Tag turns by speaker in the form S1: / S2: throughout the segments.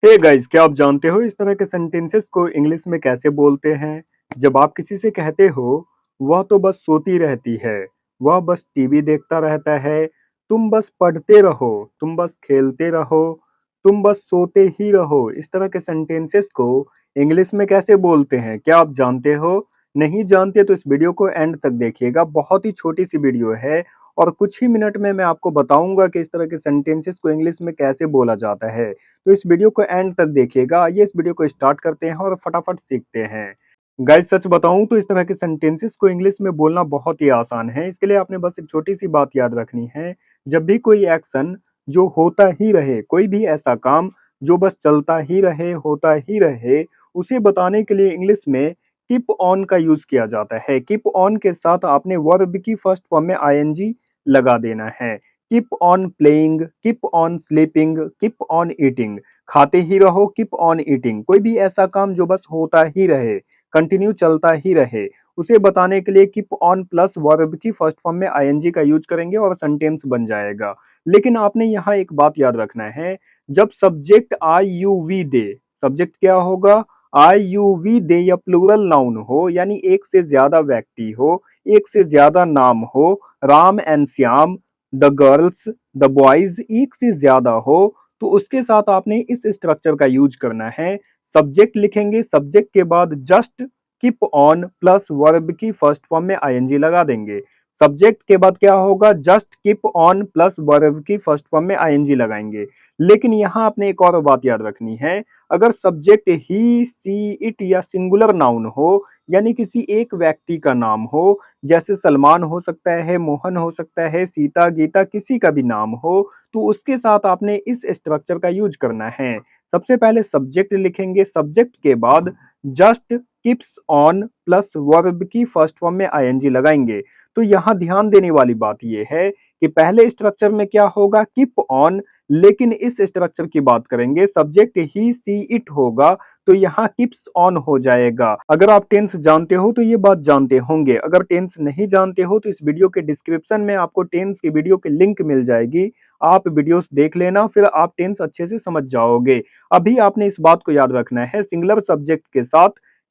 S1: Hey guys, क्या आप जानते हो इस तरह के सेंटेंसेस को इंग्लिश में कैसे बोलते हैं? जब आप किसी से कहते हो, वह तो बस सोती रहती है, वह बस टीवी देखता रहता है, तुम बस पढ़ते रहो, तुम बस खेलते रहो, तुम बस सोते ही रहो। इस तरह के सेंटेंसेस को इंग्लिश में कैसे बोलते हैं? क्या आप जानते हो? नहीं जानते तो इस वीडियो को एंड तक देखिएगा। बहुत ही छोटी सी वीडियो है और कुछ ही मिनट में मैं आपको बताऊंगा कि इस तरह के सेंटेंसेस को इंग्लिश में कैसे बोला जाता है। तो इस वीडियो को एंड तक देखिएगा। आइए इस वीडियो को स्टार्ट करते हैं और फटाफट सीखते हैं। गाइस, सच बताऊं तो इस तरह के सेंटेंसेस को इंग्लिश में बोलना बहुत ही आसान है। इसके लिए आपने बस एक छोटी सी बात याद रखनी है। जब भी कोई एक्शन जो होता ही रहे, कोई भी ऐसा काम जो बस चलता ही रहे, होता ही रहे, उसे बताने के लिए इंग्लिश में कीप ऑन का यूज किया जाता है। कीप ऑन के साथ आपने वर्ब की फर्स्ट फॉर्म में आईएनजी लगा देना है। Keep on playing, keep on sleeping, keep on eating. खाते ही रहो, कीप ऑन ईटिंग। कोई भी ऐसा काम जो बस होता ही रहे, कंटिन्यू चलता ही रहे, उसे बताने के लिए कीप ऑन प्लस वर्ब की फर्स्ट फॉर्म में आईएनजी का यूज करेंगे और सेंटेंस बन जाएगा। लेकिन आपने यहाँ एक बात याद रखना है। जब subject I you we they, subject क्या होगा? आई यू वी दे या प्लूरल नाउन हो, यानी एक से ज्यादा व्यक्ति हो, एक से ज्यादा नाम हो, Ram and Shyam, the girls, the boys, एक से ज्यादा हो, तो उसके साथ आपने इस स्ट्रक्चर का यूज करना है। सब्जेक्ट लिखेंगे, सब्जेक्ट के बाद just keep on plus verb की फर्स्ट फॉर्म में आईएनजी लगा देंगे। सब्जेक्ट के बाद क्या होगा? Just keep on plus verb की फर्स्ट फॉर्म में आईएनजी लगाएंगे। लेकिन यहां आपने एक और बात याद रखनी है। अगर सब्जेक्ट ही, सी, इट या सिंगुलर नाउन हो, यानी किसी एक व्यक्ति का नाम हो, जैसे सलमान हो सकता है, मोहन हो सकता है, सीता, गीता, किसी का भी नाम हो, तो उसके साथ आपने इस स्ट्रक्चर का यूज करना है। सबसे पहले सब्जेक्ट लिखेंगे, सब्जेक्ट के बाद just keeps on plus verb की फर्स्ट फॉर्म में आईएनजी लगाएंगे। तो यहां ध्यान देने वाली बात यह है कि पहले स्ट्रक्चर में क्या होगा? Keep on. लेकिन इस स्ट्रक्चर की बात करेंगे, सब्जेक्ट ही, सी, इट होगा, तो यहाँ कीप्स ऑन हो जाएगा। अगर आप टेंस जानते हो तो ये बात जानते होंगे। अगर टेंस नहीं जानते हो तो इस वीडियो के डिस्क्रिप्शन में आपको टेंस की वीडियो की लिंक मिल जाएगी। आप वीडियोस देख लेना, फिर आप टेंस अच्छे से समझ जाओगे। अभी आपने इस बात को याद रखना है, सिंगुलर सब्जेक्ट के साथ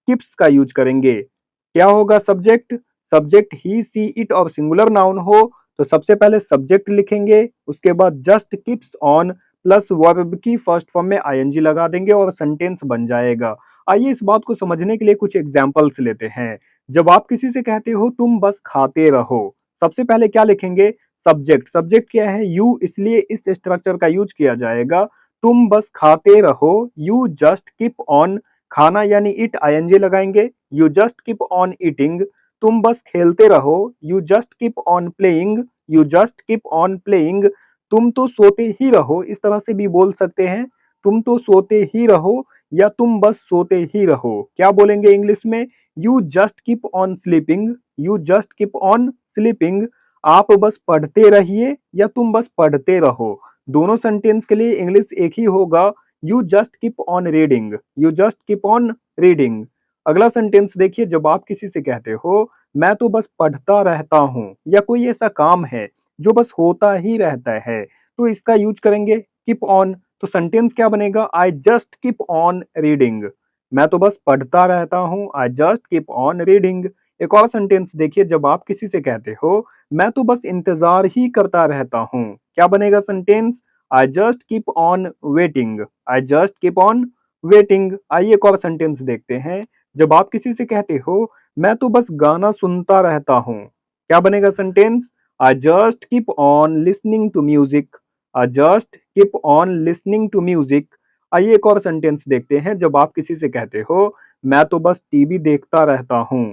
S1: कीप्स का यूज करेंगे। क्या होगा? Subject, subject he, she, it और सिंगुलर नाउन हो, तो सबसे पहले सब्जेक्ट लिखेंगे, उसके बाद just keeps on plus verb की फर्स्ट फॉर्म में आईएनजी लगा देंगे और सेंटेंस बन जाएगा। आइए इस बात को समझने के लिए कुछ एग्जांपल्स लेते हैं। जब आप किसी से कहते हो तुम बस खाते रहो, सबसे पहले क्या लिखेंगे? सब्जेक्ट। सब्जेक्ट क्या है? यू, इसलिए इस स्ट्रक्चर का यूज किया जाएगा। तुम बस खाते रहो, यू जस्ट कीप ऑन, खाना यानी इट, आईएनजी लगाएंगे। You just keep on eating, तुम बस खेलते रहो, you just keep on playing, you just keep on playing. तुम तो सोते ही रहो, इस तरह से भी बोल सकते हैं, तुम तो सोते ही रहो या तुम बस सोते ही रहो। क्या बोलेंगे इंग्लिश में? You just keep on sleeping, you just keep on sleeping. आप बस पढ़ते रहिए या तुम बस पढ़ते रहो। दोनों सेंटेंस के लिए इंग्लिश एक ही होगा, you just keep on reading, you just keep on reading. अगला सेंटेंस देखिए, जब आप किसी से कहते हो मैं तो बस पढ़ता रहता हूं, या कोई ऐसा काम है जो बस होता ही रहता है, तो इसका यूज करेंगे कीप ऑन। तो सेंटेंस क्या बनेगा? आई जस्ट कीप ऑन रीडिंग। मैं तो बस पढ़ता रहता हूं, आई जस्ट कीप ऑन रीडिंग। एक और सेंटेंस देखिए, जब आप किसी से कहते हो मैं तो बस इंतजार ही करता रहता हूं, क्या बनेगा sentence? I just keep on waiting, I just keep on waiting. आइए एक और सेंटेंस देखते हैं। जब आप किसी से कहते हो मैं तो बस गाना सुनता रहता हूं, क्या बनेगा sentence? I just keep on listening to music, I just keep on listening to music. आइए एक और सेंटेंस देखते हैं। जब आप किसी से कहते हो मैं तो बस टीवी देखता रहता हूं,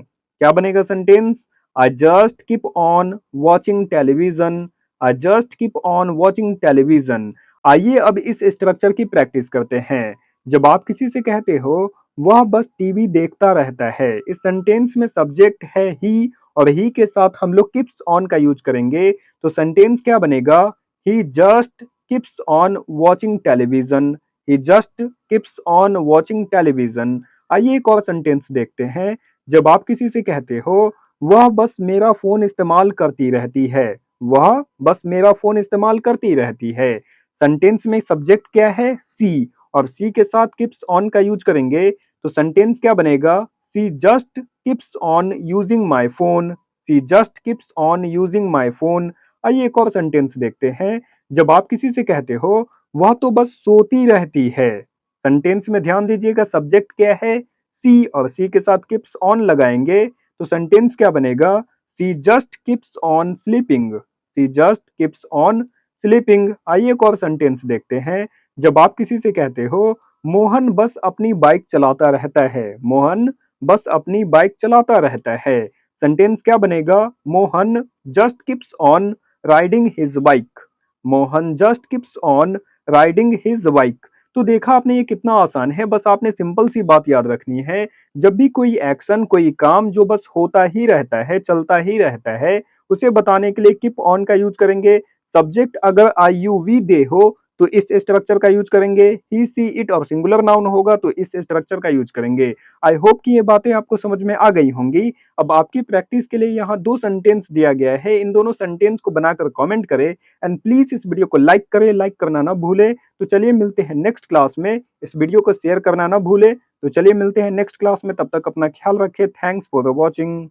S1: क्या बनेगा sentence? I just keep on watching television, I just keep on watching television. आइए अब इस स्ट्रक्चर की प्रैक्टिस करते हैं। जब आप किसी से कहते हो वह बस टीवी देखता रहता है, इस सेंटेंस में सब्जेक्ट है ही और ही के साथ हम लोग कीप्स ऑन का यूज करेंगे, तो सेंटेंस क्या बनेगा? He just keeps on watching television, he just keeps on watching television. आइए एक और सेंटेंस देखते हैं। जब आप किसी से कहते हो वह बस मेरा फोन इस्तेमाल करती रहती है, वह बस मेरा फोन इस्तेमाल करती रहती है, सेंटेंस में सब्जेक्ट क्या है? सी, और सी के साथ कीप्स ऑन का यूज करेंगे तो सेंटेंस क्या बनेगा? She just keeps on using my phone. She just keeps on using my phone. आइए एक और सेंटेंस देखते हैं। जब आप किसी से कहते हो वह तो बस सोती रहती है। सेंटेंस में ध्यान दीजिएगा, सब्जेक्ट क्या है? सी, और सी के साथ कीप्स ऑन लगाएंगे तो सेंटेंस क्या बनेगा? She just keeps on sleeping. She just keeps on sleeping. आइए एक और सेंटेंस देखते हैं। जब आप किसी से कहते हो मोहन बस अपनी बाइक चलाता रहता है। मोहन बस अपनी बाइक चलाता रहता है। सेंटेंस क्या बनेगा? Mohan just keeps on riding his bike. Mohan just keeps on riding his bike. तो देखा आपने, ये कितना आसान है। बस आपने सिंपल सी बात याद रखनी है। जब भी कोई एक्शन, कोई काम जो बस होता ही रहता है, चलता ही रहता है, उसे बताने के लिए कीप ऑन का यूज करेंगे। सब्जेक्ट अगर आई यू वी दे हो तो इस स्ट्रक्चर का यूज करेंगे। ही सी इट और सिंगुलर नाउन होगा तो इस स्ट्रक्चर का यूज करेंगे। आई होप कि ये बातें आपको समझ में आ गई होंगी। अब आपकी प्रैक्टिस के लिए यहाँ 2 सेंटेंस दिया गया है। इन दोनों सेंटेंस को बनाकर कमेंट करें एंड प्लीज इस वीडियो को लाइक करें, लाइक करना ना भूलें। तो चलिए मिलते हैं नेक्स्ट क्लास में। इस वीडियो को शेयर करना ना भूलें। तो चलिए मिलते हैं नेक्स्ट क्लास में, तब तक अपना ख्याल रखें। Thanks for watching.